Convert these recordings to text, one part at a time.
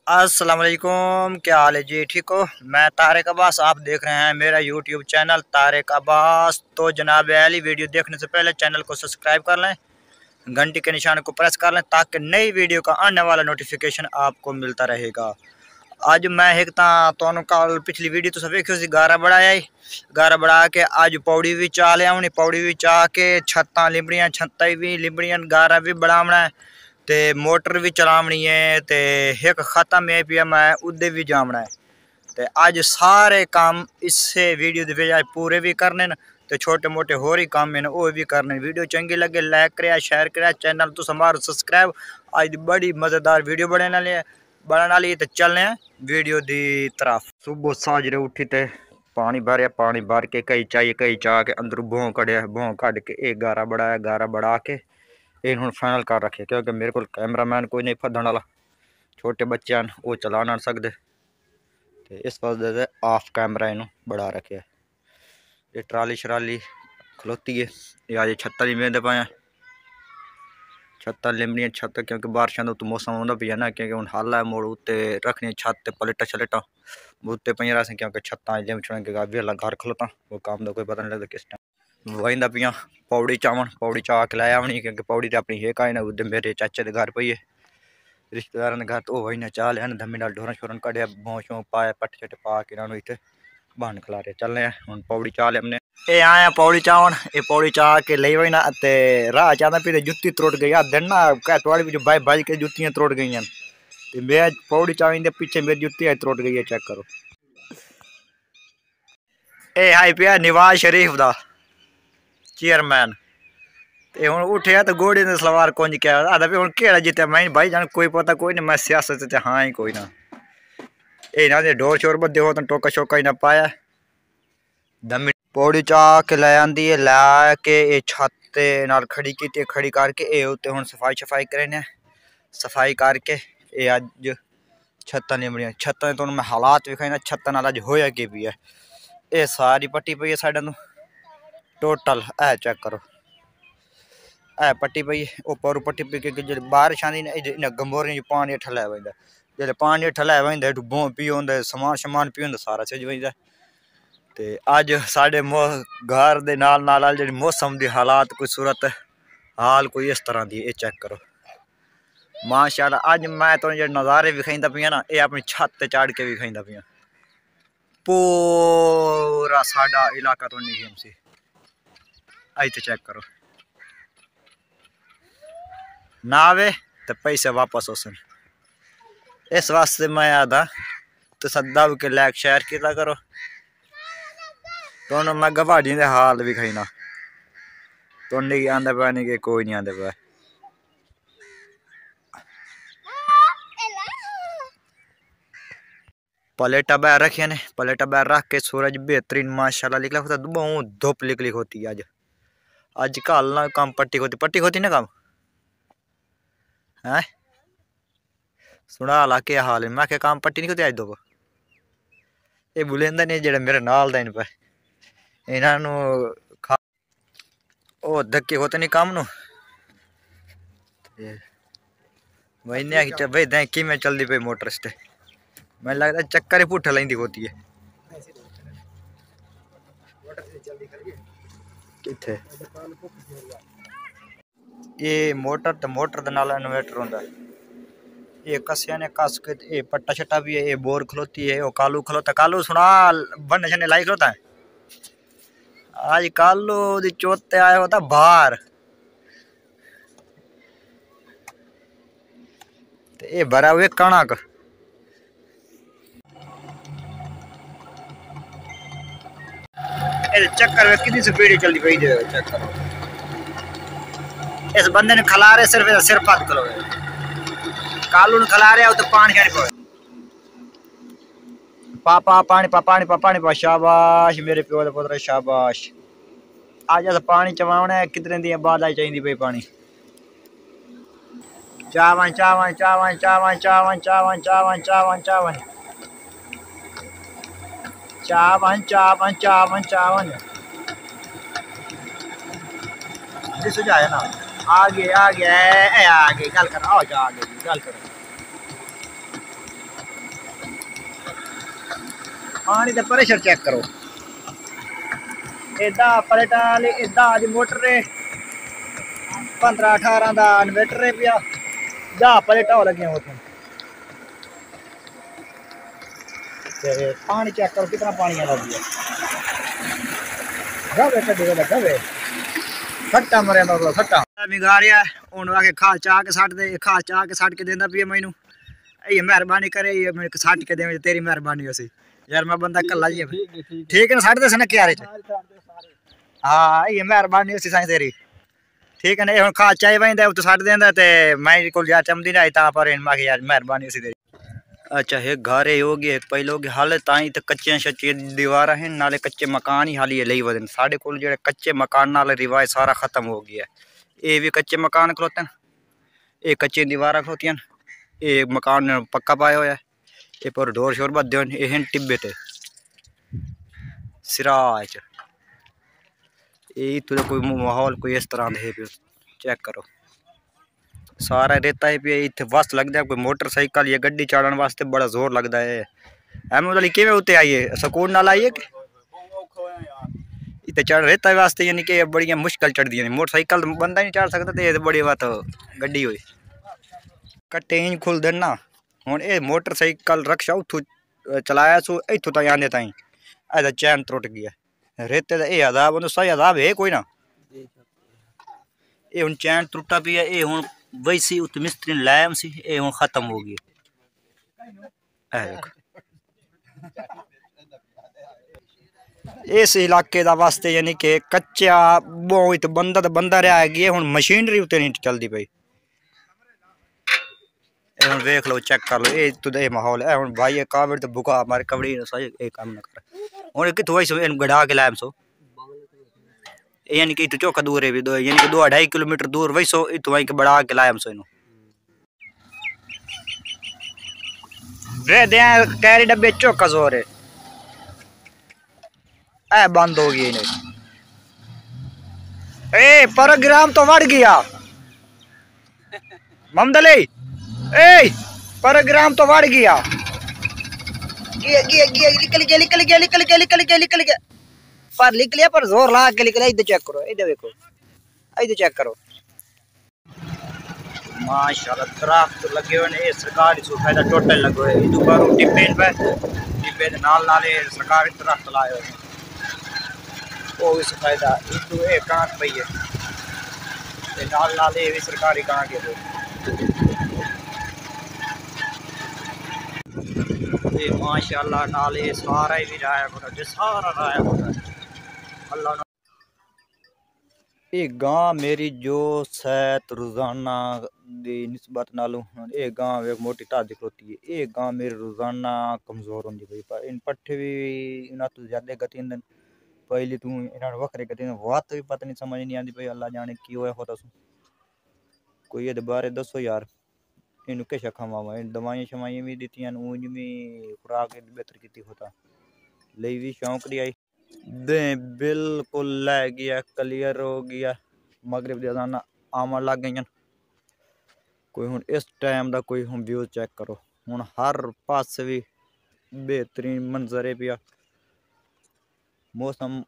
अस्सलाम वालेकुम, क्या हाल है जी? ठीक हो? मैं तारिक अब्बास, आप देख रहे हैं मेरा यूट्यूब चैनल तारिक अब्बास। तो जनाब अली, वीडियो देखने से पहले चैनल को सब्सक्राइब कर लें, घंटी के निशान को प्रेस कर लें ताकि नई वीडियो का आने वाला नोटिफिकेशन आपको मिलता रहेगा। आज मैं एक तो कल पिछली वीडियो तो सब देखी, गारा बढ़ाया गारा बढ़ा के आज पौड़ी भी चा लिया, पौड़ी भी चा के छत्तां लिबड़ियां, छत्ता भी लिबड़ियां, गारा भी बढ़ावना है, ते मोटर भी चलावनी है, ते एक खत्म है पिया मैं उदे भी जामना है। ते आज सारे काम इससे वीडियो दे बजाय पूरे भी करने न, ते छोटे मोटे होर ही काम है वो भी करने। वीडियो चंगी लगे लाइक करें, शेयर करें, चैनल तो हमारा सब्सक्राइब। आज बड़ी मज़ेदार वीडियो बनाने वाली तो चलने वीडियो दी तरफ। सुबह साजरे उठी ते पानी भरया, पानी भर के कई चाहिए कई चाह के अंदर भों कढ़िया, भों कढ़ के एक गारा बढ़ाया, गारा बढ़ा के ये हूँ फाइनल कर रखे, क्योंकि मेरे को कैमरामैन कोई नहीं फदन वाला, छोटे बच्चे हैं वो चला ना सकते, तो इस वजह से ऑफ कैमरा इनू बढ़ा रखे। ये ट्राली शराली खलोती है, ये आज छत्ता नहीं मेहदे पाया, छत्ता लिमनिया छत्त, क्योंकि बारिशों का तो मौसम आता भी है ना, क्योंकि हूँ हल है मोड़ उत्ते रखनी छत पलेटा शलेटा उत्ते पे रह, क्योंकि छत्ता लिम छुड़ के वेला घर खलोता, वो काम का कोई पता नहीं लगता किस टाइम। वही पियाँ पौड़ी चावन, पौड़ी चाह के लाया आवनी, क्योंकि पौड़ी तो अपनी है का उधर मेरे चाचे के घर पई है, रिश्तेदार ने घर, तो वही ने चाह लिया धम्मी नाल ढोरन शोरन कढ़िया, भों शों पाए, पट्टे छट्टे पा के इतने बहन खिलारे चलने हूँ। पौड़ी चाह लिया हमने, ये आया पौड़ी चावन, ये पौड़ी चाह के ले वही ना, राह चाहता फिर जुत्ती त्रोट गई दिन ना, कह थोड़ी भी बाई बाई के जुत्तियां त्रोट गई, मैं पौड़ी चावी पीछे मेरी जुत्ती त्रोट गई है, चेक करो। ए हाई पिया नवाज शरीफ दा चेयरमैन, ते हुण उठिया तो घोड़े ने सलवार कुंज क्या आदा भी हुण केड़ा जित्या, मैं भाई जान कोई पता कोई नहीं, मैं सियासत ते हाँ ही कोई ना, ये ना डोर शोर बदे हो तो टोका शोका ही ना पाया। दमी पौड़ी चाह के लै आंदी है, लै के ये छत नाल खड़ी की, खड़ी करके ये उत्ते हुण सफाई शफाई करें, सफाई करके ये अज छत्तां लिमड़ियां, छत्तां तो मैं हालात विखाई ना, छत्तां नाल अज होया की भी है, ये सारी पट्टी पई है साइडां तो टोटल, है चेक करो, है पट्टी पई है उपर पट्टी पई, क्योंकि जो बारिश आती ना गंबोरें पानी ठल्लै वजदा, जो पानी ठल्लै वजदा हेठू बों पी होंदा, समान शमान पी होंदा, सारा सिज वजदा। तो अज साढ़े घर के नाल नाल जी मौसम की हालात कोई सूरत हाल कोई इस तरह की, ये चेक करो माशाअल्लाह। अज मैं तो जो नज़ारे विखाईंदा पियां ना, ये अपनी छत ते चढ़ के विखाईंदा पियां, पूरा साडा इलाका तो निगम सी, अज तो चेक करो ना आवे तो पैसे वापस होसन, इस वास्ते मैं आदा तो सदा के लाइक शेयर किया करो, तो मैं गवाड़ी दे हाल विखाईना, तो नहीं आंदा पाया नहीं कि कोई नहीं आंदा पाया। प्लेटा बाहर रखिए ने, प्लेटा बाहर रख के सूरज बेहतरीन माशाल्लाह निकला होता, बहुत धूप निकली होती है। आज कल ना काम पट्टी होती ना काम है, सुना ला के हाल है, मैं क्या काम पट्टी नहीं होती आज धूप, ये बुलेंदा नहीं जेड़ा मेरे नाल दा इन पे इन्हों खा ओ धक्के होते नहीं काम नु, वही ने भाई दें कि मैं चलती पई मोटर से, मैं लगता चक्कर ही पुट्ठा लेंदी होती है किथे, ये मोटर तो मोटर दे नाल इन्वर्टर होंदा, ये कसिया ने कस के, ये पट्टा छट्टा भी है, ये बोर खलोती है, वो कालू खलोता, कालू सुना बन्ने छन्ने लाई खलोता है, आज कालू दी चौथे आया होता बाहर, ये भरा हुए कणक, चक्कर में कितनी स्पीड चलती पई चेक करो, इस बंदे ने खिलारे सिर्फ सिर पत करो, कालू ने खिलारे तो पानी छानी पवे, पापा पानी पा पानी पा पानी पा, शाबाश मेरे प्यो दे पुत्र शाबाश। आज अस पानी चवाना है, कितने दिन बाद आई चाहिए पई पानी, चावन चावन चावन चावन चावन चावन चावन चावन चावन चावन चावन चावन चावन सुझाए ना, आगे आगे आगे गल कर, आओ जा आगे गल करो, पानी का प्रेशर चेक करो। इदा पलेटा इदा अज मोटर 15-18 का इन्वेटर पिया जा पलेटा हो लगे होते। पानी चेक करो कितना पानी लग गया। गवे कभी गवे खट्टा मरे खट्टा मिगा रहा है हूँ आके खाल चाह के सट दे खाल चाह के सट के देंदा पिया मैनू ये मेहरबानी करे ये सट के दे तेरी मेहरबानी उसी यार मैं बंदा कला जी ठीक है ना सट दे ना क्यारे हाँ ये मेहरबानी उसी साई तेरी ठीक है ना हम खाल चाह वही तो सट देंदा ते मैं को यार चमदी नहीं ता पर यार मेहरबानी उसी तेरी। अच्छा एक घरे होगी एक पहले होगी हाले ताई तो कच्चे शच्चे दीवार हैं नाले कच्चे मकान ही हाली ले वजन साढ़े को जो कच्चे मकान नाले रिवाज सारा खत्म हो गया। ये भी कच्चे मकान खलोते हैं ये कच्चे दीवार खलोती हैं ये मकान पक्का पाया हुआ है ये पर डोर शोर बदे ये टिब्बे ते सिराज ये तो कोई माहौल कोई इस तरह दे चेक करो सारा रेता है पे इतने बस लगता है कोई मोटरसाइकिल या गड्डी चढ़ने वास्ते बड़ा जोर लगता है। अहमद कि उत्ते आइए सुकून नाल आइए कि इतने चढ़ रेता वास्ते यानी कि बड़ी मुश्किल चढ़ती है मोटरसाइकिल बंदा नहीं चढ़ सकता तो ये बड़ी बात गड्डी हुई कट्टे इंज खुल देना हूँ ये मोटरसाइकिल रक्षा उतों चलाया सो इतों तक आने ताई ऐसा चैन त्रुट गया रेते का यह अदाब सही अदाब है कोई ना ये हूँ चैन त्रुटा पी है ये हूँ वैसी उत मिस्त्री ने लाया सी ये हूँ खत्म हो गई इस इलाके का वास्ते यानी कि कच्चा बहुत बंदा रहा है हूँ मशीनरी उत्ते नहीं चलती पई हूँ देख लो चेक कर लो ये तो माहौल है हूँ भाई कावड़ तो बुका मारे कबड़ी सही काम न कर हूँ कितों वैसे गढ़ा के लाया सो यानी कि चौका दूर है भी दो यानी कि 2-2.5 किलोमीटर दूर वही सो इतों वहीं के बढ़ा के लाया सो इनो रे दे कैरी डब्बे चौका जोर है ए बंद हो गई इन्हें ए प्रोग्राम तो बढ़ गया ममदले ए प्रोग्राम तो बढ़ गया निकल गया पर लिख लिया पर जोर ला के लिख लिया इधर चेक करो इधर देखो इधर चेक करो माशाल्लाह दरख्त लगे हुए हैं सरकारी फायदा टोटल लगे हुए इधर पर डिब्बे पे नाल नाले सरकारी दरख्त लाए हुए हैं वो भी फायदा इधर ये कांक पई है नाल नाले भी सरकारी कांक है ये माशाल्लाह नाले सारा ही भी राया को सारा राया को अल्लाह ये गांव मेरी जो सेहत रोजाना दी निस्बत नालों ये गांव एक मोटी तादी होती है ये गांव मेरी रोजाना कमजोर होंगी भाई पर इन पट्ठे भी इन्हें तो ज्यादा गति पहली तू इन्होंने वखरे गति बात भी पता नहीं समझ नहीं आती भाई अल्लाह जाने की होता सू कोई ये बारे दसो यार इन किश खावा इन दवाइयां शवाइयां भी दी ऊंज भी खुराक बेहतर की होता ले भी शौक दी आई दे बिल्कुल लै गया क्लियर हो गया मगरिब दी अज़ान आवन लग गई कोई हुन इस टाइम दा कोई हुन व्यू चेक करो हुन हर पास भी बेहतरीन मंजर है पिया मौसम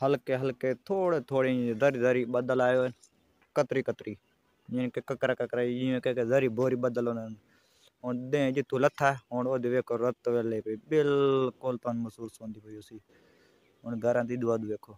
हल्के हल्के थोड़े थोड़े दरी दरी बदल आए हुए कतरी कतरी जिन के ककरा ककरा जिन के दरी बोरी बदल और दे जितों लथा हूँ वो वेखो रत वेले पे बिल्कुल तुम महसूस होती पई उसी हूँ घर की दुआ वेखो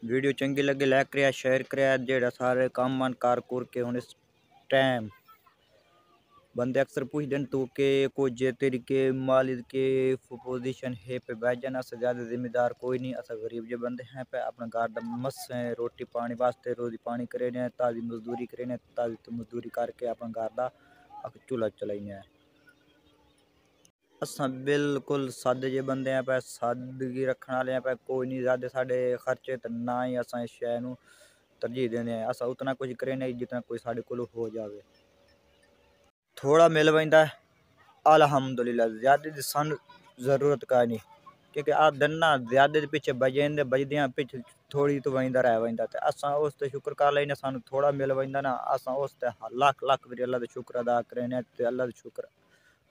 वीडियो चंगी लगे लाइक करिया शेयर करिया जेड़ा सारे काम मन कार कुर के हूँ इस टाइम बंदे अक्सर पूछ दें तो के कोई जे तरीके मालिक के पोजीशन है पे भाईजान से ज़्यादा जिम्मेदार कोई नहीं असा गरीब जो बंदे हैं पे अपना घर मस है रोटी पानी वास्ते रोजी पानी करे ने ताज़ी मजदूरी करे ने ताज़ी तो मजदूरी करके अपना घर का चूल्हा चलाइने असा बिल्कुल सादे जे बंदे हैं पे सादगी रखने वाले हैं पे कोई नहीं ज़्यादा साढ़े खर्चे तो ना ही असा इस शय नूं तरजीह देने असा उतना कुछ करे नहीं जितना कोई साढ़े कोल हो जाए थोड़ा मिल पैंदा अल्हम्दुलिल्लाह ज़्यादा की सानू जरूरत का नहीं क्योंकि आ दन्ना ज़्यादा पीछे बजेंदे बजदियाँ पीछे थोड़ी तो वहींदा रह वहींदा ते असा उस ते शुक्र कर लेने सानू थोड़ा मिल पैंदा ना असा उस ते लाख लाख बारी अल्लाह दा शुक्र अदा करेने ते अल्लाह दा शुक्र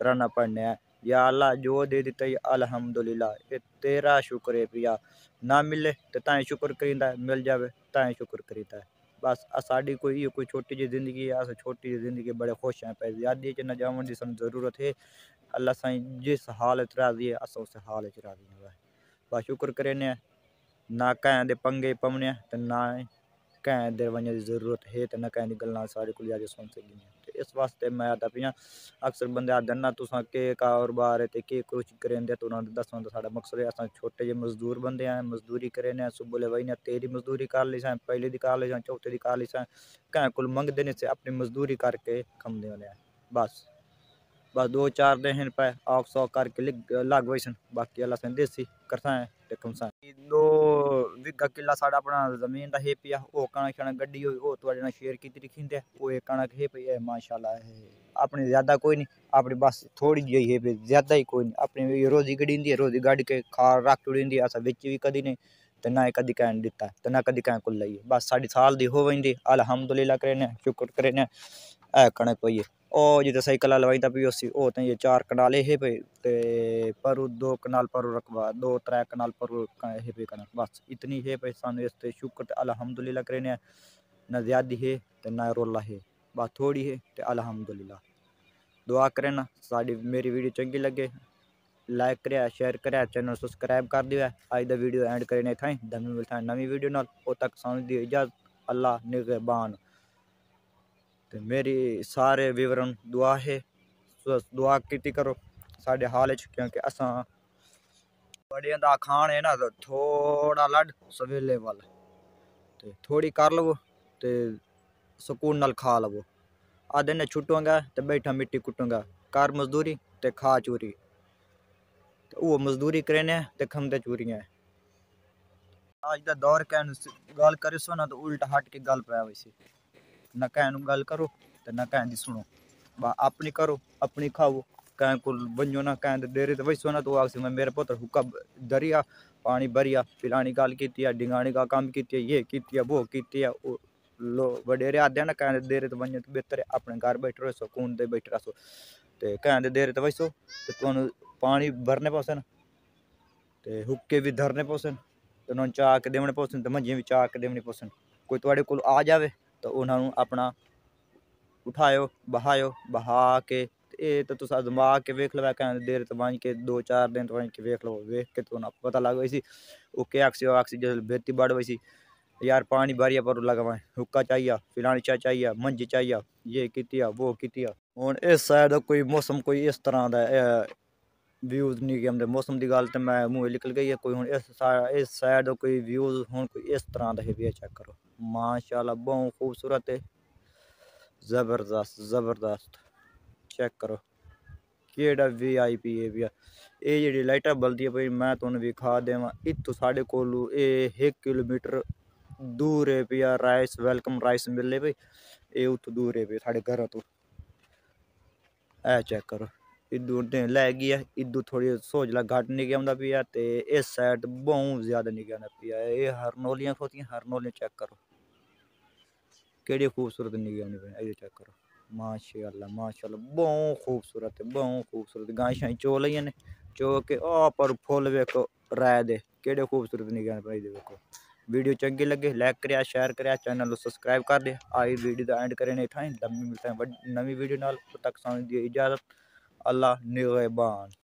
रहना पड़ने है। या अल्लाह जो दे दिता ये अल्हम्दुलिल्लाह, ये तेरा शुक्र है पिया। ना मिले तो ताई शुक्र करींदा है, मिल जावे ताई शुक्र करीदा है। बस साड़ी कोई छोटी जी जिंदगी है, अस छोटी जी जिंदगी बड़े खुश हैं पे ज़्यादा च न जावन दी सन जरूरत है। अल्लाह साईं जिस हालत राजी है अस उस हालत राजी है। बस शुक्र करें ना कैं दे पंगे पवने ते ना कैं दे वजह की जरूरत है तो ना कैं दी गल्लां साढ़े को जाके सुन सकी। तो इस वास्ते मैं आता पिया अक्सर बंदे आखदे ना तुसां के कारोबार है ते के कुछ करेंदे तो उन्होंने दसना तो साढ़ा मकसद है। असां छोटे जे मजदूर बंदे हैं, मजदूरी करें सुबह ले वही तेरी मजदूरी कर ली सैं, पहले दी कर ली सैं, चौथे दी कर ली सैं, कैं कुल मंगदे नहीं से अपनी मजदूरी करके खमदे होने हैं। बस 2-4 दिन पे आख सौ करके लग वही सन, बाकी अल्लाह सन देसी करसा है ते कमसा 2 बीघा किला साढ़ा अपना जमीन दा है पिया। ओ कणक शणक गड्डी होई ओ तुआड़े नाल शेयर कीती रखींदे ओ एक कणक है पई है माशाल्लाह है। अपनी ज़्यादा कोई नहीं, अपनी बस थोड़ी जी है पे, ज़्यादा ही कोई नहीं। अपनी रोजी गड़ींदी है, रोजी गढ़ के खा रख छुड़ींदी अस विच भी कदी नहीं ते ना कदी कैं दिता ते ना कदी कैं कुल लई। बस साडी साल दी हो वंदी अल्हम्दुलिल्लाह करेने शुक्र करेने ए कणक पई है। ओ जिते साइकिल लवाईंदा पी उसी ओ ते ये 4 कनाल है पे ते परू 2 कनाल परू रकबा 2-3 कनाल परू है पे कणक बस इतनी है पे। सानू इस ते शुक्र ते अल्हम्दुलिल्लाह करेने ना ज़्यादा है ते ना रोला है, बस थोड़ी है ते अल्हम्दुलिल्लाह। दुआ करें ना साड़ी मेरी वीडियो चंगी लगे लाइक करें शेयर करें चैनल सब्सक्राइब कर दिया। अज दा वीडियो एंड करें थाई दमी मिलता है नवी वीडियो नाल। उद तक सानू दी इजाजत, अल्लाह निगहबान। तो मेरी सारे विवरण दुआ है, दुआ की करो साढ़े हाल च क्योंकि असा बड़िया दा खान है ना तो थोड़ा लड़ सवेले वाल ते थोड़ी कर लवो ते सुकून नाल खा लवो। आधे ने छुटूंगा तो बैठा मिट्टी कुटूंगा कर मजदूरी ते खा चूरी तो वो मजदूरी करेने ते खमदे चूरियां। आज दा दौर कैन गल करे सो ना तो उल्टा हट के गल पाया वैसे ना कैन गल करो तो ना कैन दी सुनो। अपनी करो अपनी खाओ कैं को बनो ना कैं डेरे तो वैसो ना तो आखसी मैं मेरे पुत्र हुक्का दरिया पानी भरिया पिलानी गल की डिंगानी का काम की ये की वो की लो वडेरे आदे ना कैं डेरे तो बनो तो बेहतर है अपने घर बैठे रहो सुकून दे बैठे रहो तो कैं डेरे तो वैसो तो तुम पानी भरने पोसन ते हुक्के भी धरने पोसन तो उन्होंने चाह के देवने पोसन तो मंजियां भी चाह के देवनी पोसन। कोई तुआड़े कोल आ जावे तो उन्होंने अपना उठायो बहा के ये तो तुस अजमा के वेख लो कैं देर तो बन के 2-4 दिन तो के वेख लो वेख के तो पता लग वैसी वो के आक्सी जो बेती बढ़ वैसी यार पानी भरिया पर लगवा हुक्का चाहिए फिलानी चाह चाहिए मंजी चाहिए ये कितिया वो कितिया। हुण इस साइड कोई मौसम कोई इस तरह का व्यूज नहीं कि हमने मौसम की गल तो मैं मुँह निकल गई है। कोई हुण इस साइड कोई व्यूज हुण कोई इस तरह का है चेक करो माशाल्लाह बहुत खूबसूरत है जबरदस्त जबरदस्त चेक करो केड़ा VIP है भैया। ये जी लाइटा बलदी है भाई मैं तुहानू विखा देवां इत्थों साढ़े कोलू 1 किलोमीटर दूर है भैया राइस वेलकम राइस मिले भाई ये उत्थों दूर है भैया साढ़े घर तो ए चेक करो इदू लै गया इदू थोड़ी सोजला घट निकल आंदा पिया ते इस साइड बहुत ज्यादा निकल आंदा पिया। ये हरनोलियां खोतियां हरनोलियां चेक करो केड़ी खूबसूरत निकल आंदी पिया चेक करो माशाल्लाह माशाल्लाह बहुत खूबसूरत है बहुत खूबसूरत गाय शाई चो लइया ने चो के ओ पर फुल वेखो राय दे केड़े खूबसूरत निकल भाई दे वेखो। वीडियो चंगी लगे लाइक करें शेयर करें चैनल सब्सक्राइब कर दे। आई वीडियो का एंड करें थाई दमी मिलता है नवी वीडियो नाल तक सानू दी इजाजत अल्लाह निगहबान।